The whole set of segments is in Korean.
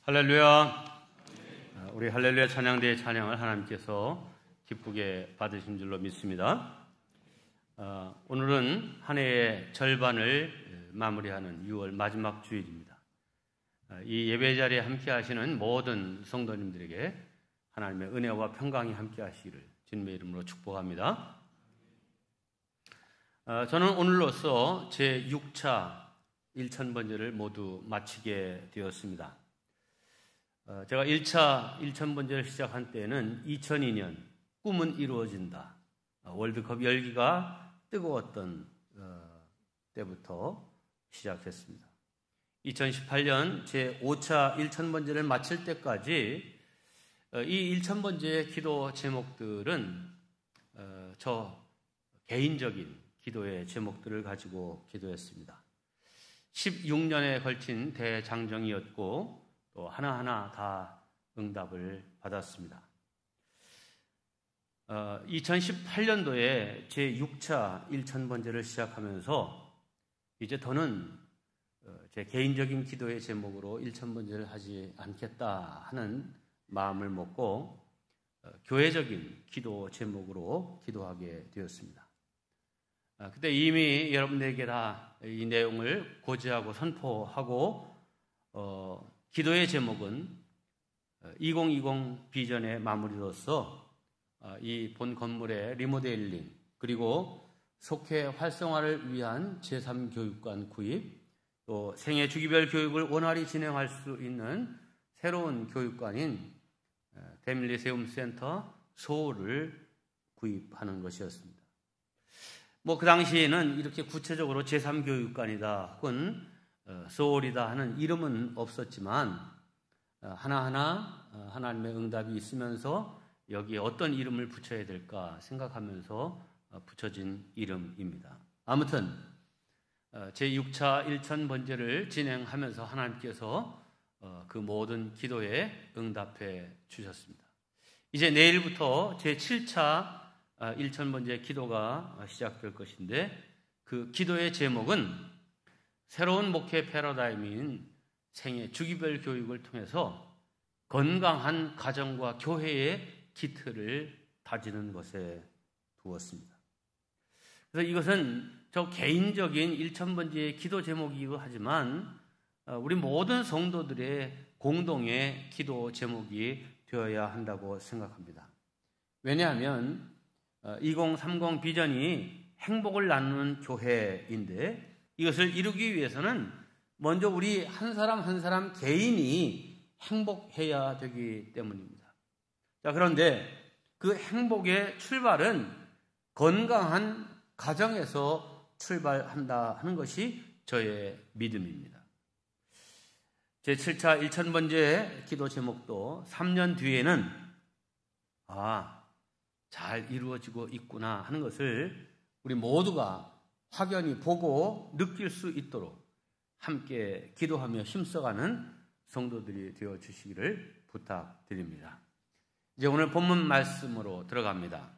할렐루야. 우리 할렐루야 찬양대의 찬양을 하나님께서 기쁘게 받으신 줄로 믿습니다. 오늘은 한 해의 절반을 마무리하는 6월 마지막 주일입니다. 이 예배 자리에 함께 하시는 모든 성도님들에게 하나님의 은혜와 평강이 함께 하시기를 주님의 이름으로 축복합니다. 저는 오늘로써 제 6차 1000번제를 모두 마치게 되었습니다. 제가 1차 1000번제를 시작한 때는 2002년 꿈은 이루어진다. 월드컵 열기가 뜨거웠던 때부터 시작했습니다. 2018년 제 5차 1000번제를 마칠 때까지 이 1000번제의 기도 제목들은 저 개인적인 기도의 제목들을 가지고 기도했습니다. 16년에 걸친 대장정이었고 또 하나하나 다 응답을 받았습니다. 2018년도에 제6차 1000번제를 시작하면서 이제 더는 제 개인적인 기도의 제목으로 1000번제를 하지 않겠다 하는 마음을 먹고 교회적인 기도 제목으로 기도하게 되었습니다. 그때 이미 여러분들에게 다 이 내용을 고지하고 선포하고 기도의 제목은 2020 비전의 마무리로서 이 본 건물의 리모델링 그리고 속회 활성화를 위한 제3교육관 구입 또 생애 주기별 교육을 원활히 진행할 수 있는 새로운 교육관인 패밀리세움센터 소울을 구입하는 것이었습니다. 그 당시에는 이렇게 구체적으로 제3교육관이다 혹은 소울이다 하는 이름은 없었지만 하나하나 하나님의 응답이 있으면서 여기에 어떤 이름을 붙여야 될까 생각하면서 붙여진 이름입니다. 아무튼 제6차 1000번제를 진행하면서 하나님께서 그 모든 기도에 응답해 주셨습니다. 이제 내일부터 제7차 1000번제 기도가 시작될 것인데 그 기도의 제목은 새로운 목회 패러다임인 생애 주기별 교육을 통해서 건강한 가정과 교회의 기틀을 다지는 것에 두었습니다. 그래서 이것은 저 개인적인 1000번제의 기도 제목이기도 하지만 우리 모든 성도들의 공동의 기도 제목이 되어야 한다고 생각합니다. 왜냐하면 2030 비전이 행복을 나누는 교회인데 이것을 이루기 위해서는 먼저 우리 한 사람 한 사람 개인이 행복해야 되기 때문입니다. 그런데 그 행복의 출발은 건강한 가정에서 출발한다 하는 것이 저의 믿음입니다. 제7차 1000번제 기도 제목도 3년 뒤에는 잘 이루어지고 있구나 하는 것을 우리 모두가 확연히 보고 느낄 수 있도록 함께 기도하며 힘써가는 성도들이 되어 주시기를 부탁드립니다. 이제 오늘 본문 말씀으로 들어갑니다.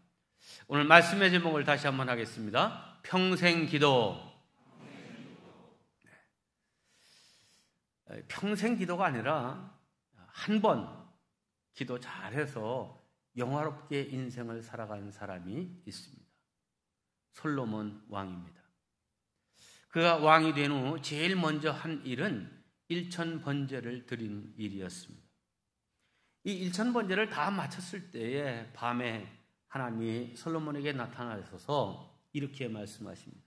오늘 말씀의 제목을 다시 한번 하겠습니다. 평생 기도. 평생 기도가 아니라 한 번 기도 잘해서 영화롭게 인생을 살아가는 사람이 있습니다. 솔로몬 왕입니다. 그가 왕이 된 후 제일 먼저 한 일은 1000번제를 드린 일이었습니다. 이 1000번제를 다 마쳤을 때에 밤에 하나님이 솔로몬에게 나타나셔서 이렇게 말씀하십니다.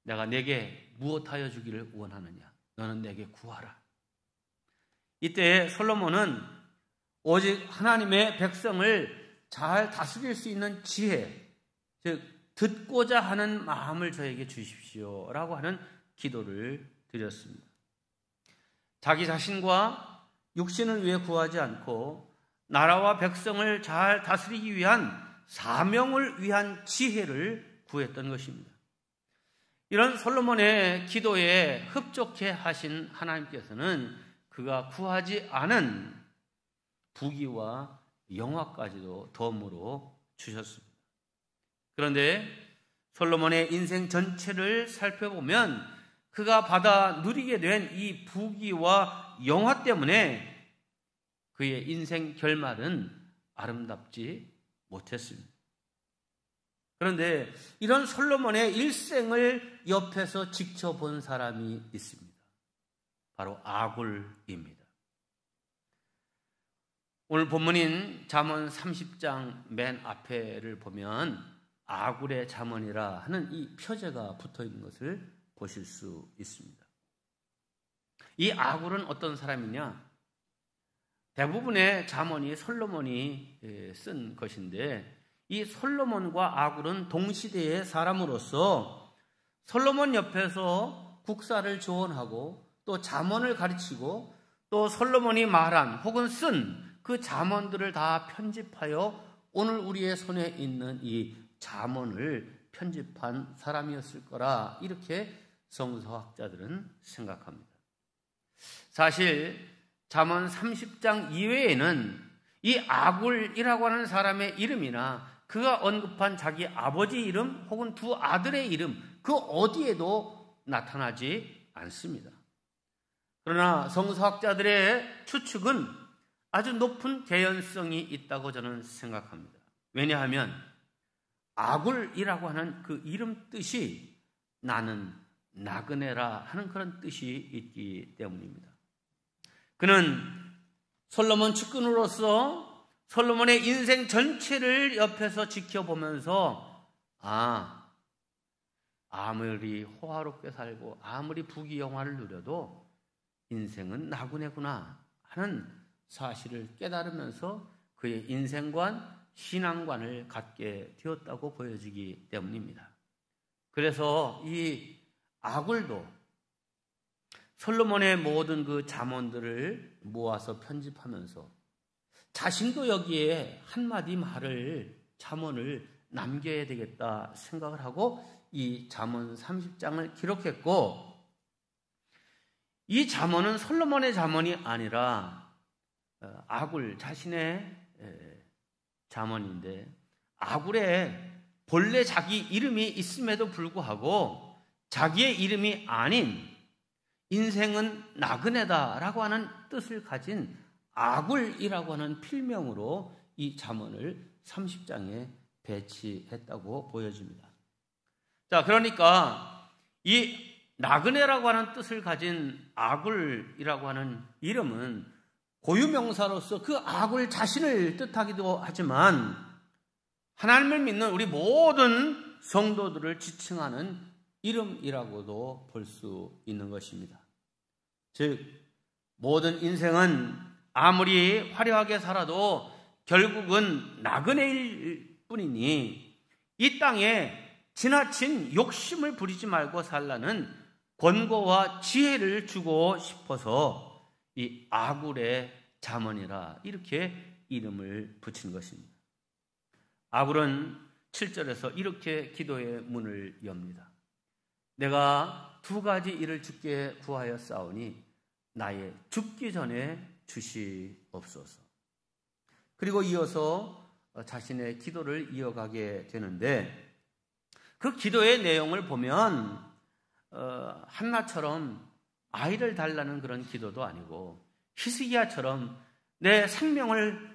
내가 내게 무엇하여 주기를 원하느냐? 너는 내게 구하라. 이때 솔로몬은 오직 하나님의 백성을 잘 다스릴 수 있는 지혜, 즉 듣고자 하는 마음을 저에게 주십시오라고 하는 기도를 드렸습니다. 자기 자신과 육신을 위해 구하지 않고 나라와 백성을 잘 다스리기 위한 사명을 위한 지혜를 구했던 것입니다. 이런 솔로몬의 기도에 흡족해 하신 하나님께서는 그가 구하지 않은 부귀와 영화까지도 덤으로 주셨습니다. 그런데 솔로몬의 인생 전체를 살펴보면 그가 받아 누리게 된 이 부귀와 영화 때문에 그의 인생 결말은 아름답지 못했습니다. 그런데 이런 솔로몬의 일생을 옆에서 지켜본 사람이 있습니다. 바로 아굴입니다. 오늘 본문인 잠언 30장 맨 앞에를 보면 아굴의 잠언이라 하는 이 표제가 붙어 있는 것을 보실 수 있습니다. 이 아굴은 어떤 사람이냐? 대부분의 잠언이 솔로몬이 쓴 것인데 이 솔로몬과 아굴은 동시대의 사람으로서 솔로몬 옆에서 국사를 조언하고 또 잠언을 가르치고 또 솔로몬이 말한 혹은 쓴 그 잠언들을 다 편집하여 오늘 우리의 손에 있는 이 잠언을 편집한 사람이었을 거라 이렇게 성서학자들은 생각합니다. 사실 잠언 30장 이외에는 이 아굴이라고 하는 사람의 이름이나 그가 언급한 자기 아버지 이름 혹은 두 아들의 이름 그 어디에도 나타나지 않습니다. 그러나 성서학자들의 추측은 아주 높은 개연성이 있다고 저는 생각합니다. 왜냐하면 아굴이라고 하는 그 이름 뜻이 나는 나그네라 하는 그런 뜻이 있기 때문입니다. 그는 솔로몬 측근으로서 솔로몬의 인생 전체를 옆에서 지켜보면서 아무리 호화롭게 살고 아무리 부귀영화를 누려도 인생은 나그네구나 하는 사실을 깨달으면서 그의 인생관, 신앙관을 갖게 되었다고 보여지기 때문입니다. 그래서 이 아굴도 솔로몬의 모든 그 잠언들을 모아서 편집하면서 자신도 여기에 한마디 말을 잠언을 남겨야 되겠다 생각을 하고 이 잠언 30장을 기록했고 이 잠언은 솔로몬의 잠언이 아니라 아굴 자신의 잠언인데 아굴에 본래 자기 이름이 있음에도 불구하고 자기의 이름이 아닌 인생은 나그네다라고 하는 뜻을 가진 아굴이라고 하는 필명으로 이 잠언을 30장에 배치했다고 보여집니다. 자, 그러니까 이 나그네라고 하는 뜻을 가진 아굴이라고 하는 이름은 고유명사로서 그 아굴 자신을 뜻하기도 하지만 하나님을 믿는 우리 모든 성도들을 지칭하는 이름이라고도 볼 수 있는 것입니다. 즉 모든 인생은 아무리 화려하게 살아도 결국은 나그네일 뿐이니 이 땅에 지나친 욕심을 부리지 말고 살라는 권고와 지혜를 주고 싶어서 이 아굴의 잠언이라 이렇게 이름을 붙인 것입니다. 아굴은 7절에서 이렇게 기도의 문을 엽니다. 내가 두 가지 일을 주께 구하여 싸우니 나의 죽기 전에 주시옵소서. 그리고 이어서 자신의 기도를 이어가게 되는데 그 기도의 내용을 보면 한나처럼 아이를 달라는 그런 기도도 아니고 히스기야처럼 내 생명을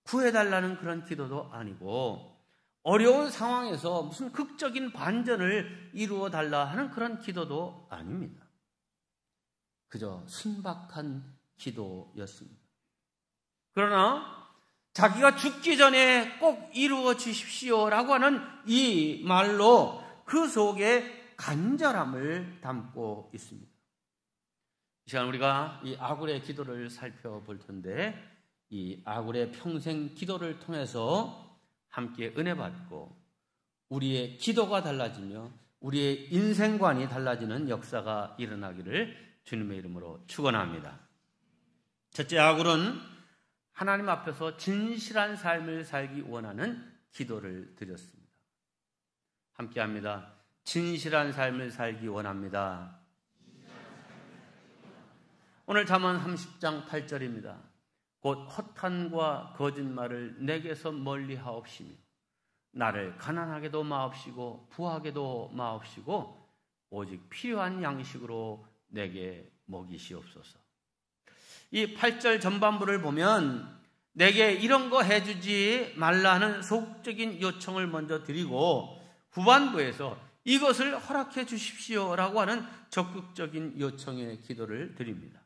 구해달라는 그런 기도도 아니고 어려운 상황에서 무슨 극적인 반전을 이루어 달라 하는 그런 기도도 아닙니다. 그저 순박한 기도였습니다. 그러나 자기가 죽기 전에 꼭 이루어 주십시오라고 하는 이 말로 그 속에 간절함을 담고 있습니다. 이 시간 우리가 이 아굴의 기도를 살펴볼 텐데 이 아굴의 평생 기도를 통해서 함께 은혜 받고 우리의 기도가 달라지며 우리의 인생관이 달라지는 역사가 일어나기를 주님의 이름으로 축원합니다. 첫째, 아굴은 하나님 앞에서 진실한 삶을 살기 원하는 기도를 드렸습니다. 함께합니다. 진실한 삶을 살기 원합니다. 오늘 잠언 30장 8절입니다. 곧 허탄과 거짓말을 내게서 멀리하옵시며 나를 가난하게도 마옵시고 부하게도 마옵시고 오직 필요한 양식으로 내게 먹이시옵소서. 이 8절 전반부를 보면 내게 이런 거 해주지 말라는 소극적인 요청을 먼저 드리고 후반부에서 이것을 허락해 주십시오라고 하는 적극적인 요청의 기도를 드립니다.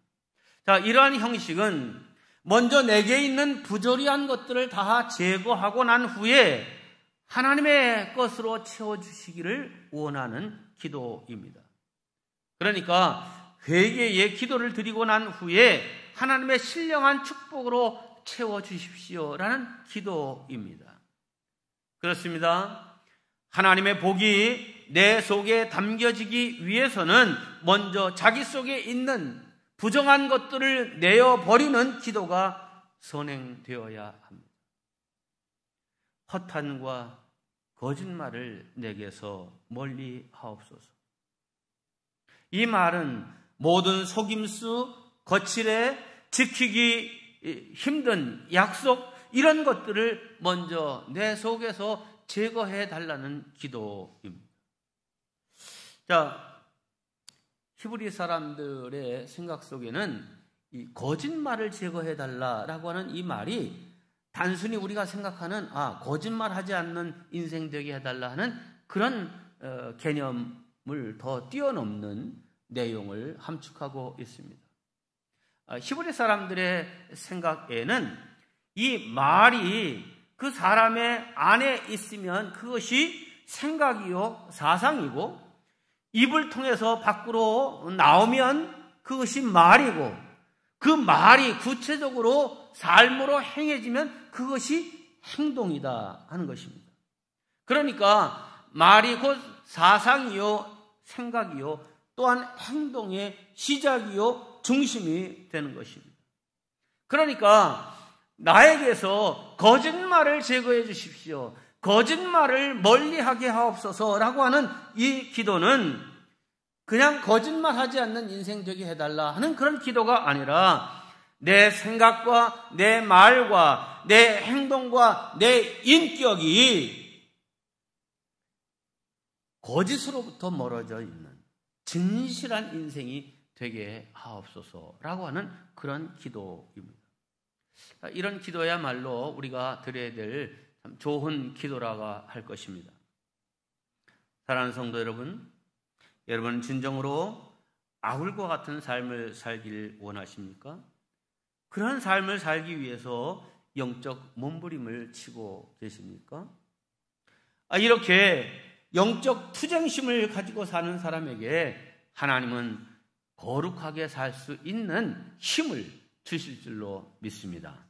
자, 이러한 형식은 먼저 내게 있는 부조리한 것들을 다 제거하고 난 후에 하나님의 것으로 채워주시기를 원하는 기도입니다. 그러니까 회개의 기도를 드리고 난 후에 하나님의 신령한 축복으로 채워주십시오라는 기도입니다. 그렇습니다. 하나님의 복이 내 속에 담겨지기 위해서는 먼저 자기 속에 있는 부정한 것들을 내어버리는 기도가 선행되어야 합니다. 허탄과 거짓말을 내게서 멀리 하옵소서. 이 말은 모든 속임수, 거칠에 지키기 힘든 약속 이런 것들을 먼저 내 속에서 제거해 달라는 기도입니다. 자, 히브리 사람들의 생각 속에는 이 거짓말을 제거해 달라라고 하는 이 말이 단순히 우리가 생각하는 거짓말하지 않는 인생 되게 해달라 하는 그런 개념을 더 뛰어넘는 내용을 함축하고 있습니다. 히브리 사람들의 생각에는 이 말이 그 사람의 안에 있으면 그것이 생각이요 사상이고 입을 통해서 밖으로 나오면 그것이 말이고 그 말이 구체적으로 삶으로 행해지면 그것이 행동이다 하는 것입니다. 그러니까 말이 곧 사상이요 생각이요 또한 행동의 시작이요 중심이 되는 것입니다. 그러니까 나에게서 거짓말을 제거해 주십시오. 거짓말을 멀리하게 하옵소서라고 하는 이 기도는 그냥 거짓말하지 않는 인생 되게 해달라 하는 그런 기도가 아니라 내 생각과 내 말과 내 행동과 내 인격이 거짓으로부터 멀어져 있는 진실한 인생이 되게 하옵소서라고 하는 그런 기도입니다. 이런 기도야말로 우리가 드려야 될 참 좋은 기도라고 할 것입니다. 사랑하는 성도 여러분, 여러분은 진정으로 아굴과 같은 삶을 살길 원하십니까? 그런 삶을 살기 위해서 영적 몸부림을 치고 계십니까? 이렇게 영적 투쟁심을 가지고 사는 사람에게 하나님은 거룩하게 살 수 있는 힘을 주실 줄로 믿습니다.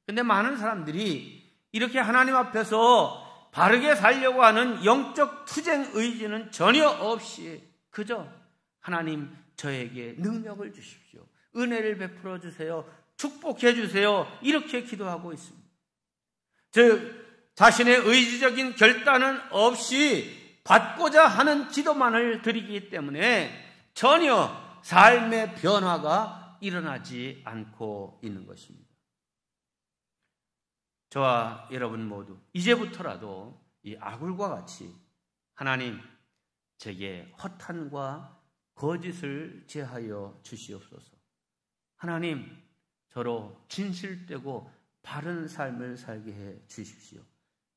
그런데 많은 사람들이 이렇게 하나님 앞에서 바르게 살려고 하는 영적 투쟁 의지는 전혀 없이 그저 하나님 저에게 능력을 주십시오. 은혜를 베풀어 주세요. 축복해 주세요. 이렇게 기도하고 있습니다. 즉 자신의 의지적인 결단은 없이 받고자 하는 기도만을 드리기 때문에 전혀 삶의 변화가 일어나지 않고 있는 것입니다. 저와 여러분 모두 이제부터라도 이 아굴과 같이 하나님 제게 허탄과 거짓을 제하여 주시옵소서. 하나님 저로 진실되고 바른 삶을 살게 해 주십시오.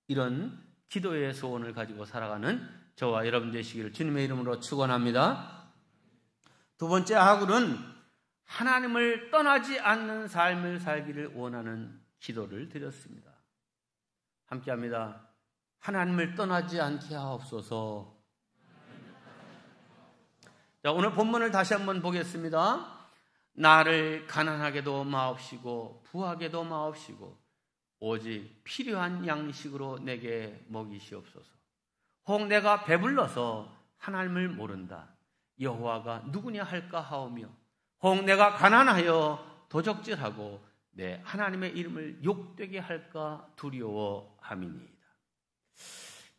이런 기도의 소원을 가지고 살아가는 저와 여러분 되시기를 주님의 이름으로 축원합니다. 두 번째 아굴은 하나님을 떠나지 않는 삶을 살기를 원하는 기도를 드렸습니다. 함께합니다. 하나님을 떠나지 않게 하옵소서. 자, 오늘 본문을 다시 한번 보겠습니다. 나를 가난하게도 마옵시고 부하게도 마옵시고 오직 필요한 양식으로 내게 먹이시옵소서. 혹 내가 배불러서 하나님을 모른다. 여호와가 누구냐 할까 하오며 혹 내가 가난하여 도적질하고 내 하나님의 이름을 욕되게 할까 두려워함이니이다.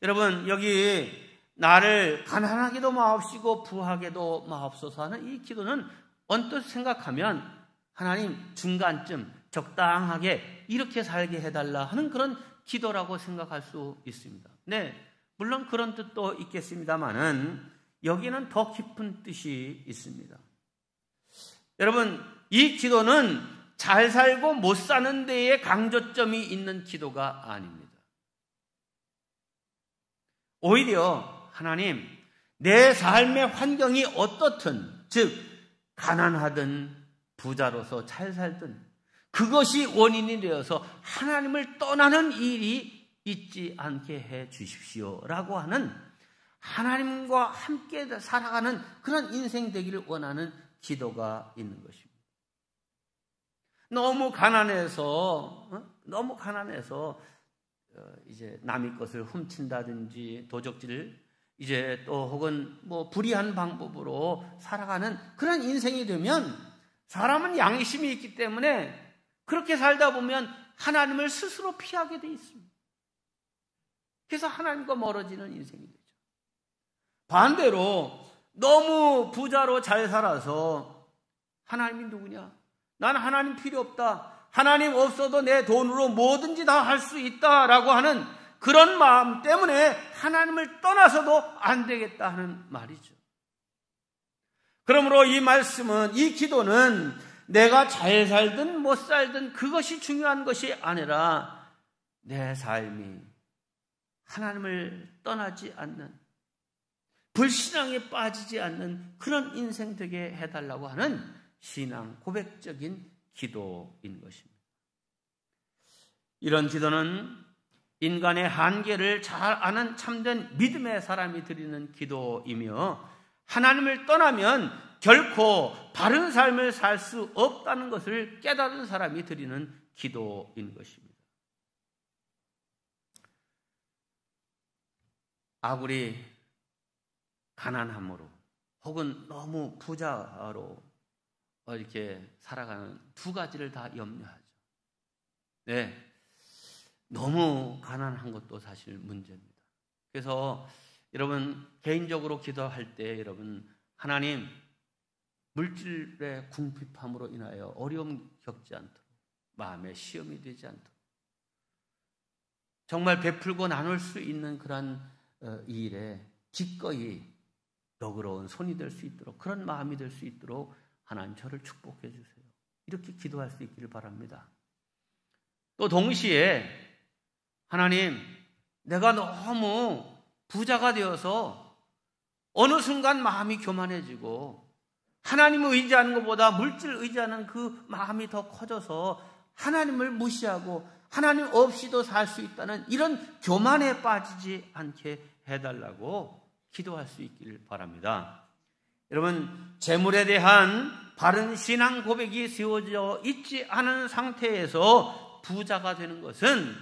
여러분 여기 나를 가난하게도 마옵시고 부하게도 마옵소서 하는 이 기도는 언뜻 생각하면 하나님 중간쯤 적당하게 이렇게 살게 해달라 하는 그런 기도라고 생각할 수 있습니다. 네, 물론 그런 뜻도 있겠습니다만은 여기는 더 깊은 뜻이 있습니다. 여러분, 이 기도는 잘 살고 못 사는 데에 강조점이 있는 기도가 아닙니다. 오히려 하나님, 내 삶의 환경이 어떻든, 즉 가난하든 부자로서 잘 살든 그것이 원인이 되어서 하나님을 떠나는 일이 있지 않게 해 주십시오라고 하는, 하나님과 함께 살아가는 그런 인생 되기를 원하는 기도가 있는 것입니다. 너무 가난해서 이제 남의 것을 훔친다든지 도적질을 이제 또 혹은 뭐 불의한 방법으로 살아가는 그런 인생이 되면, 사람은 양심이 있기 때문에 그렇게 살다 보면 하나님을 스스로 피하게 돼 있습니다. 그래서 하나님과 멀어지는 인생이 되죠. 반대로 너무 부자로 잘 살아서 하나님이 누구냐? 난 하나님 필요 없다. 하나님 없어도 내 돈으로 뭐든지 다 할 수 있다라고 하는 그런 마음 때문에 하나님을 떠나서도 안 되겠다 하는 말이죠. 그러므로 이 말씀은, 이 기도는 내가 잘 살든 못 살든 그것이 중요한 것이 아니라 내 삶이 하나님을 떠나지 않는, 불신앙에 빠지지 않는 그런 인생 되게 해달라고 하는 신앙 고백적인 기도인 것입니다. 이런 기도는 인간의 한계를 잘 아는 참된 믿음의 사람이 드리는 기도이며, 하나님을 떠나면 결코 바른 삶을 살 수 없다는 것을 깨달은 사람이 드리는 기도인 것입니다. 아구리 가난함으로 혹은 너무 부자로 이렇게 살아가는 두 가지를 다 염려하죠. 네, 너무 가난한 것도 사실 문제입니다. 그래서 여러분, 개인적으로 기도할 때 여러분, 하나님, 물질의 궁핍함으로 인하여 어려움 겪지 않도록, 마음에 시험이 되지 않도록, 정말 베풀고 나눌 수 있는 그런 일에 기꺼이 너그러운 손이 될 수 있도록, 그런 마음이 될 수 있도록 하나님 저를 축복해 주세요. 이렇게 기도할 수 있기를 바랍니다. 또 동시에 하나님, 내가 너무 부자가 되어서 어느 순간 마음이 교만해지고 하나님을 의지하는 것보다 물질을 의지하는 그 마음이 더 커져서 하나님을 무시하고 하나님 없이도 살 수 있다는 이런 교만에 빠지지 않게 해달라고 기도할 수 있기를 바랍니다. 여러분, 재물에 대한 바른 신앙 고백이 세워져 있지 않은 상태에서 부자가 되는 것은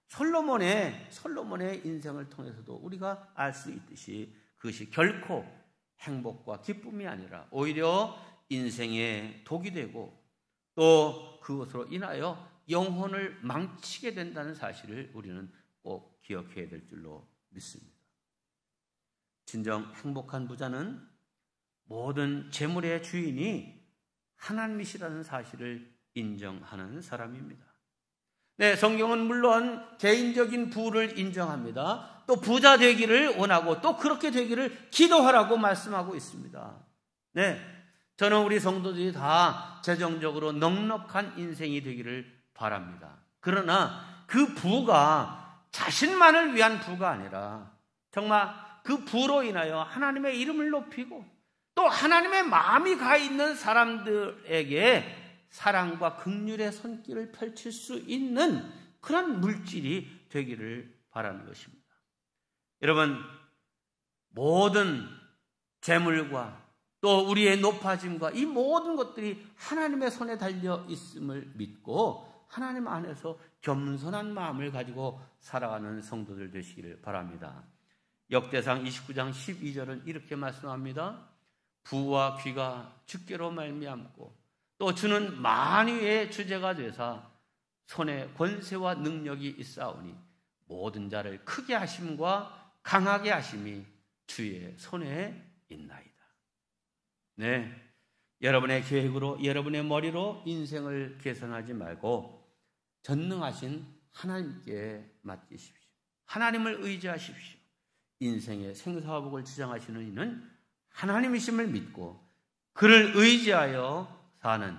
솔로몬의 인생을 통해서도 우리가 알 수 있듯이 그것이 결코 행복과 기쁨이 아니라 오히려 인생의 독이 되고 또 그것으로 인하여 영혼을 망치게 된다는 사실을 우리는 꼭 기억해야 될 줄로 믿습니다. 진정 행복한 부자는 모든 재물의 주인이 하나님이시라는 사실을 인정하는 사람입니다. 네, 성경은 물론 개인적인 부를 인정합니다. 또 부자 되기를 원하고 또 그렇게 되기를 기도하라고 말씀하고 있습니다. 네, 저는 우리 성도들이 다 재정적으로 넉넉한 인생이 되기를 바랍니다. 그러나 그 부가 자신만을 위한 부가 아니라 정말 그 부로 인하여 하나님의 이름을 높이고 또 하나님의 마음이 가 있는 사람들에게 사랑과 긍휼의 손길을 펼칠 수 있는 그런 물질이 되기를 바라는 것입니다. 여러분, 모든 재물과 또 우리의 높아짐과 이 모든 것들이 하나님의 손에 달려 있음을 믿고 하나님 안에서 겸손한 마음을 가지고 살아가는 성도들 되시기를 바랍니다. 역대상 29장 12절은 이렇게 말씀합니다. 부와 귀가 주께로 말미암고 또 주는 만유의 주제가 되사 손에 권세와 능력이 있사오니 모든 자를 크게 하심과 강하게 하심이 주의 손에 있나이다. 네, 여러분의 계획으로 여러분의 머리로 인생을 계산하지 말고 전능하신 하나님께 맡기십시오. 하나님을 의지하십시오. 인생의 생사화복을 지정하시는 이는 하나님이심을 믿고 그를 의지하여 사는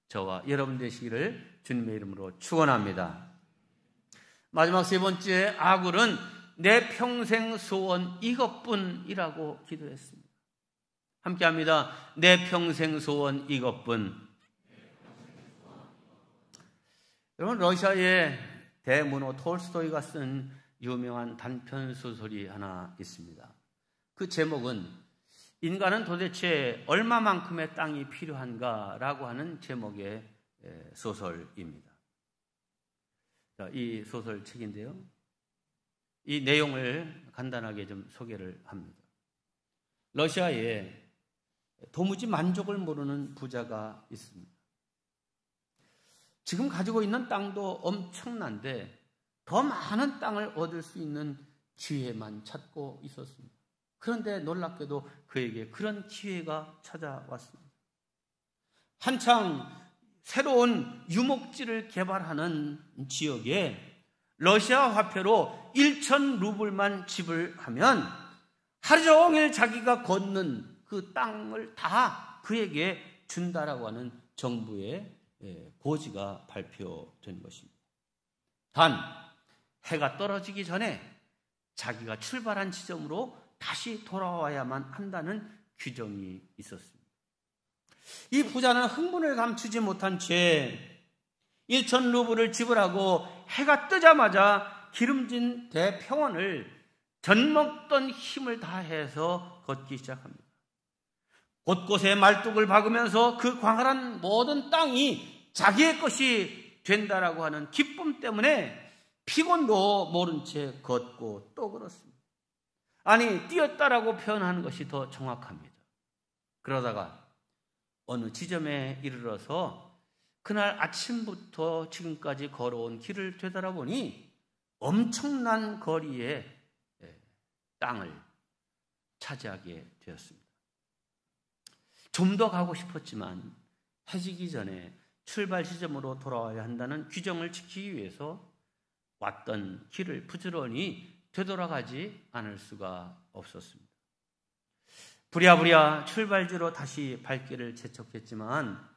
저와 여러분 되시기를 주님의 이름으로 축원합니다. 마지막 세 번째, 아굴은 내 평생 소원 이것뿐이라고 기도했습니다. 함께합니다. 내 평생 소원 이것뿐. 여러분, 러시아의 대문호 톨스토이가 쓴 유명한 단편 소설이 하나 있습니다. 그 제목은 인간은 도대체 얼마만큼의 땅이 필요한가라고 하는 제목의 소설입니다. 이 소설책인데요, 이 내용을 간단하게 좀 소개를 합니다. 러시아에 도무지 만족을 모르는 부자가 있습니다. 지금 가지고 있는 땅도 엄청난데 더 많은 땅을 얻을 수 있는 기회만 찾고 있었습니다. 그런데 놀랍게도 그에게 그런 기회가 찾아왔습니다. 한창 새로운 유목지를 개발하는 지역에 러시아 화폐로 1,000 루블만 지불하면 하루 종일 자기가 걷는 그 땅을 다 그에게 준다라고 하는 정부의 고지가 발표된 것입니다. 단 해가 떨어지기 전에 자기가 출발한 지점으로 다시 돌아와야만 한다는 규정이 있었습니다. 이 부자는 흥분을 감추지 못한 채 1,000 루블을 지불하고 해가 뜨자마자 기름진 대평원을 젖먹던 힘을 다해서 걷기 시작합니다. 곳곳에 말뚝을 박으면서 그 광활한 모든 땅이 자기의 것이 된다라고 하는 기쁨 때문에 피곤도 모른 채 걷고 또 걸었습니다. 아니, 뛰었다라고 표현하는 것이 더 정확합니다. 그러다가 어느 지점에 이르러서 그날 아침부터 지금까지 걸어온 길을 되돌아보니 엄청난 거리의 땅을 차지하게 되었습니다. 좀 더 가고 싶었지만 해지기 전에 출발 지점으로 돌아와야 한다는 규정을 지키기 위해서 왔던 길을 부지런히 되돌아가지 않을 수가 없었습니다. 부랴부랴 출발지로 다시 발길을 재촉했지만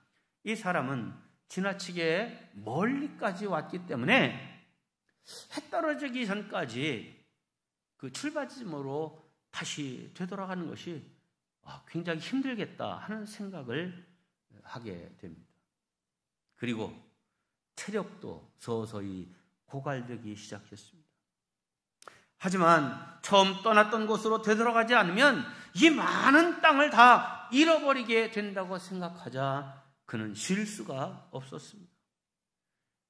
이 사람은 지나치게 멀리까지 왔기 때문에 해 떨어지기 전까지 그 출발지점으로 다시 되돌아가는 것이 굉장히 힘들겠다 하는 생각을 하게 됩니다. 그리고 체력도 서서히 고갈되기 시작했습니다. 하지만 처음 떠났던 곳으로 되돌아가지 않으면 이 많은 땅을 다 잃어버리게 된다고 생각하자 그는 쉴 수가 없었습니다.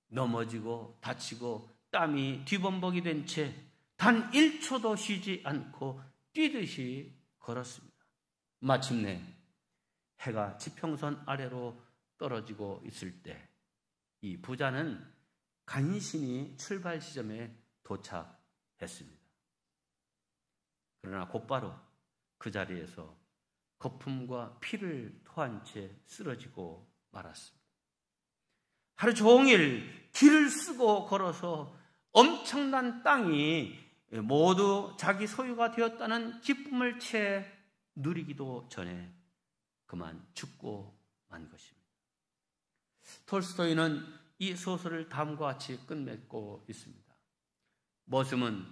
넘어지고 다치고 땀이 뒤범벅이 된 채 단 1초도 쉬지 않고 뛰듯이 걸었습니다. 마침내 해가 지평선 아래로 떨어지고 있을 때 이 부자는 간신히 출발 지점에 도착했습니다. 그러나 곧바로 그 자리에서 거품과 피를 토한 채 쓰러지고 말았습니다. 하루 종일 길을 쓰고 걸어서 엄청난 땅이 모두 자기 소유가 되었다는 기쁨을 채 누리기도 전에 그만 죽고 만 것입니다. 톨스토이는 이 소설을 다음과 같이 끝맺고 있습니다. 머슴은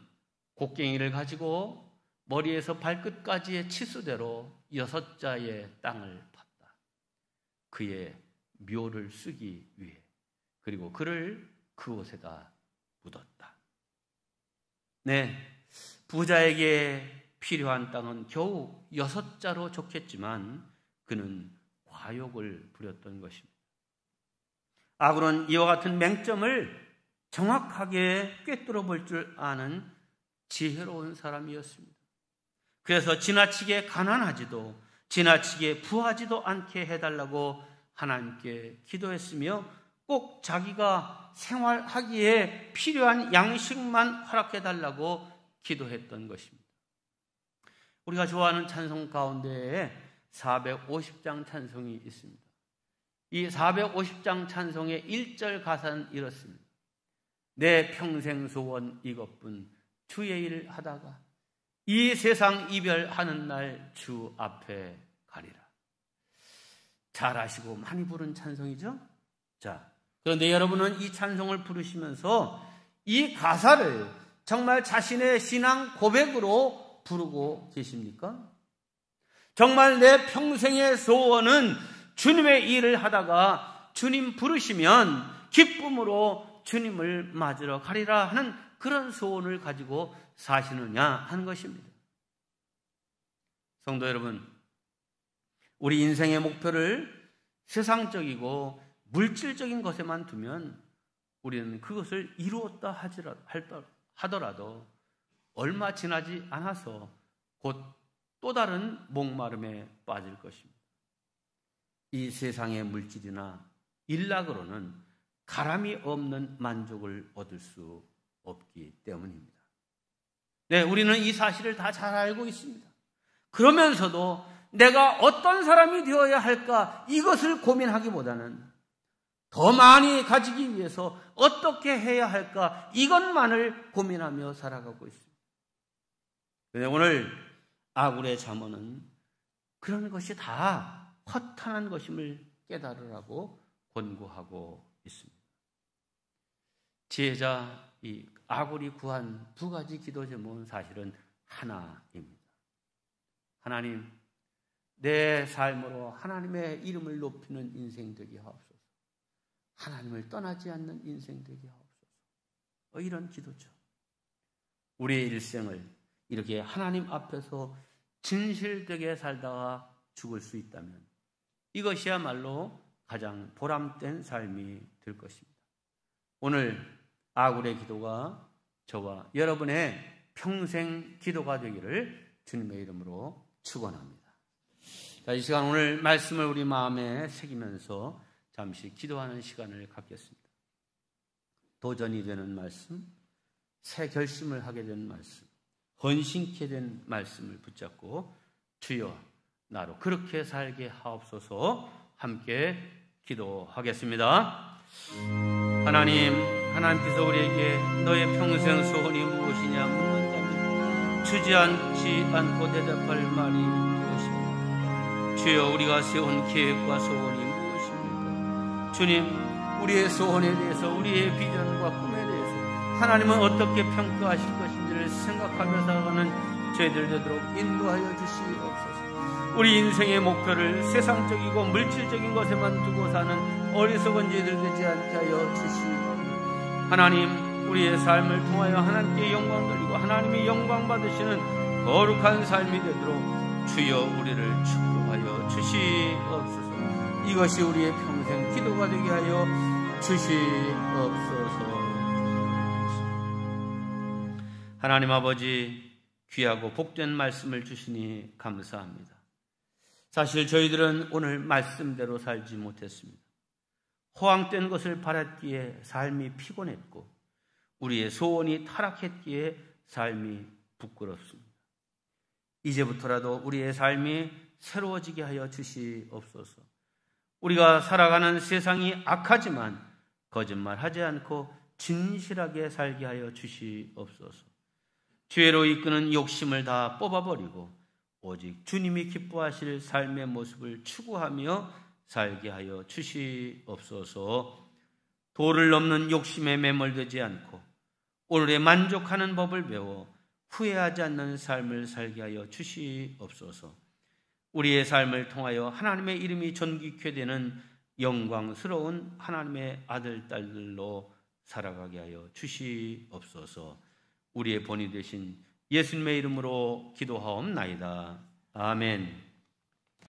곡괭이를 가지고 머리에서 발끝까지의 치수대로 6자의 땅을 팠다. 그의 묘를 쓰기 위해. 그리고 그를 그곳에다 묻었다. 네, 부자에게 필요한 땅은 겨우 6자로 좋겠지만 그는 과욕을 부렸던 것입니다. 아굴은 이와 같은 맹점을 정확하게 꿰뚫어 볼 줄 아는 지혜로운 사람이었습니다. 그래서 지나치게 가난하지도 지나치게 부하지도 않게 해달라고 하나님께 기도했으며 꼭 자기가 생활하기에 필요한 양식만 허락해달라고 기도했던 것입니다. 우리가 좋아하는 찬송 가운데에 450장 찬송이 있습니다. 이 450장 찬송의 1절 가사는 이렇습니다. 내 평생 소원 이것뿐 주의 일 하다가 이 세상 이별하는 날 주 앞에 가리라. 잘 아시고 많이 부른 찬송이죠? 자, 그런데 여러분은 이 찬송을 부르시면서 이 가사를 정말 자신의 신앙 고백으로 부르고 계십니까? 정말 내 평생의 소원은 주님의 일을 하다가 주님 부르시면 기쁨으로 주님을 맞으러 가리라 하는 그런 소원을 가지고 사시느냐 하는 것입니다. 성도 여러분, 우리 인생의 목표를 세상적이고 물질적인 것에만 두면 우리는 그것을 이루었다 하더라도 얼마 지나지 않아서 곧 또 다른 목마름에 빠질 것입니다. 이 세상의 물질이나 일락으로는 가람이 없는 만족을 얻을 수 없기 때문입니다. 네, 우리는 이 사실을 다 잘 알고 있습니다. 그러면서도 내가 어떤 사람이 되어야 할까 이것을 고민하기보다는 더 많이 가지기 위해서 어떻게 해야 할까 이것만을 고민하며 살아가고 있습니다. 그런데 오늘 아굴의 잠언은 그런 것이 다 허탄한 것임을 깨달으라고 권고하고 있습니다. 지혜자 이 아굴이 구한 두 가지 기도 제목은 사실은 하나입니다. 하나님, 내 삶으로 하나님의 이름을 높이는 인생 되게 하옵소서. 하나님을 떠나지 않는 인생 되게 하옵소서. 이런 기도죠. 우리의 일생을 이렇게 하나님 앞에서 진실되게 살다가 죽을 수 있다면 이것이야말로 가장 보람된 삶이 될 것입니다. 오늘 아굴의 기도가 저와 여러분의 평생 기도가 되기를 주님의 이름으로 축원합니다. 자, 이 시간 오늘 말씀을 우리 마음에 새기면서 잠시 기도하는 시간을 갖겠습니다. 도전이 되는 말씀, 새 결심을 하게 된 말씀, 헌신케 된 말씀을 붙잡고 주여 나로 그렇게 살게 하옵소서 함께 기도하겠습니다. 하나님께서 우리에게 너의 평생 소원이 무엇이냐 묻는다면 주지 않고 대답할 말이 무엇입니까? 주여 우리가 세운 계획과 소원이 무엇입니까? 주님, 우리의 소원에 대해서 우리의 비전과 꿈에 대해서 하나님은 어떻게 평가하실 것인지를 생각하며 살아가는 저희들 되도록 인도하여 주시옵소서. 우리 인생의 목표를 세상적이고 물질적인 것에만 두고 사는 어리석은 저희들 되지 않게 하여 주시옵소서. 하나님, 우리의 삶을 통하여 하나님께 영광 돌리고 하나님이 영광 받으시는 거룩한 삶이 되도록 주여 우리를 축복하여 주시옵소서. 이것이 우리의 평생 기도가 되게 하여 주시옵소서. 하나님 아버지, 귀하고 복된 말씀을 주시니 감사합니다. 사실 저희들은 오늘 말씀대로 살지 못했습니다. 허황된 것을 바랐기에 삶이 피곤했고 우리의 소원이 타락했기에 삶이 부끄럽습니다. 이제부터라도 우리의 삶이 새로워지게 하여 주시옵소서. 우리가 살아가는 세상이 악하지만 거짓말하지 않고 진실하게 살게 하여 주시옵소서. 죄로 이끄는 욕심을 다 뽑아버리고 오직 주님이 기뻐하실 삶의 모습을 추구하며 살게 하여 주시옵소서. 도를 넘는 욕심에 매몰되지 않고 오늘에 만족하는 법을 배워 후회하지 않는 삶을 살게 하여 주시옵소서. 우리의 삶을 통하여 하나님의 이름이 존귀케 되는 영광스러운 하나님의 아들, 딸들로 살아가게 하여 주시옵소서. 우리의 본이 되신 예수님의 이름으로 기도하옵나이다. 아멘.